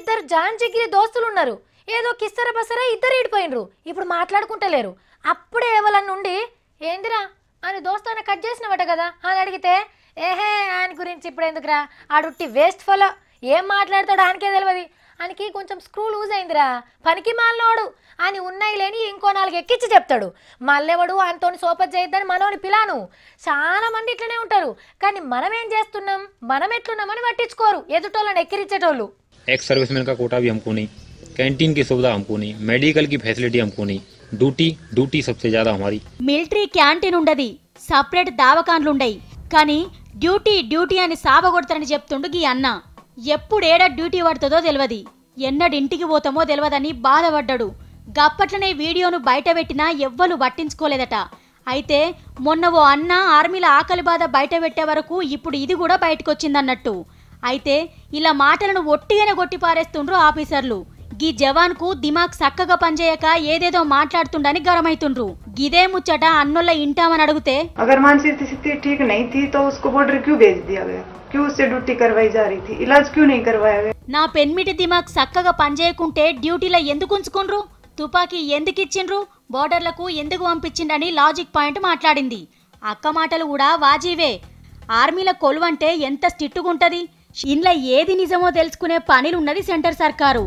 ఇద్దరు జాన్ జిగిరి దోస్తులు ఉన్నారు. ఏదో కిస్తర బసరా ఇద్దరు ఈడిపోయినరు. ఇప్పుడు మాట్లాడుకుంటలేరు. అప్పుడే ఎవరన్నా నుండి ఏందిరా అని దోస్తాన కట్ చేసినవట కదా అని అడిగితే ఏహే ఆయన గురించి ఇప్పుడు ఎందుకురా, ఆడుట్టి వేస్ట్ ఫలో, ఏం మాట్లాడతాడు ఆయనకే తెలియదు, ఆయనకి కొంచెం స్క్రూ లూజ్ అయిందిరా, పనికి మాలినోడు అని ఉన్నాయి లేని ఇంకో 4 ఎక్కించి చెప్తాడు. మళ్ళెవడు ఆయనతోని సోపత్ చేయొద్దని మనోని పిలాను. చాలా మంది ఇట్లనే ఉంటారు. కానీ మనం ఏం చేస్తున్నాం, మనం ఎట్లున్నామని పట్టించుకోరు, ఎదుటోళ్ళని ఎక్కిరించేటోళ్ళు. एक्स सर्विसमैन का कोटा भी हमको नहीं, कैंटीन की सुविधा हमको नहीं, मेडिकल की फैसिलिटी हमको नहीं, డ్యూటీ सबसे ज्यादा हमारी. మిలిటరీ క్యాంటీన్ ఉండది, సపరేట్ దావకాన్లుండయి, కానీ డ్యూటీ అని సాబగొడతారని చెప్తుండు గీ అన్న. ఎప్పుడేడ డ్యూటీ పడుతుందో తెలియదు, ఎన్నడింటికి పోతామో తెలియదని బాధపడ్డాడు. గప్పట్లనే వీడియోను బయట పెట్టినా ఎవ్వరు పట్టించుకోలేదట. అయితే మొన్న ఓ అన్న ఆర్మీల ఆకలి బాధ బయట పెట్టే వరకు ఇప్పుడు ఇది కూడా బయటకొచ్చిందన్నట్టు. అయితే ఇలా మాటలను ఒట్టిగానే కొట్టి పారేస్తుండ్రు ఆఫీసర్లు. గీ జవాన్ కు దిమాగ్ సక్కగా పనిచేయక ఏదేదో మాట్లాడుతుండని గరమైతుండ్రు. గిదే ముచ్చట అన్నోళ్ళ ఇంటామని అడిగితే अगर मानसिक स्थिति ठीक नहीं थी तो उसको बॉर्डर क्यों भेज दिया गया, क्यों उससे ड्यूटी करवाई जा रही थी, इलाज क्यों नहीं करवाया गया. నా పెన్మిటి దిమాగ్ సక్కగా పనిచేయకుంటే డ్యూటీలో ఎందుకు ఉంచుకుండ్రు, తుపాకీ ఎందుకు ఇచ్చిండ్రు, బోర్డర్లకు ఎందుకు పంపించిండని లాజిక్ పాయింట్ మాట్లాడింది. అక్క మాటలు కూడా వాజీవే. ఆర్మీల కొలువంటే ఎంత స్ట్రిక్ట్‌గుంటది, ఇంట్లో ఏది నిజమో తెలుసుకునే పనిలున్నది సెంటర్ సర్కారు.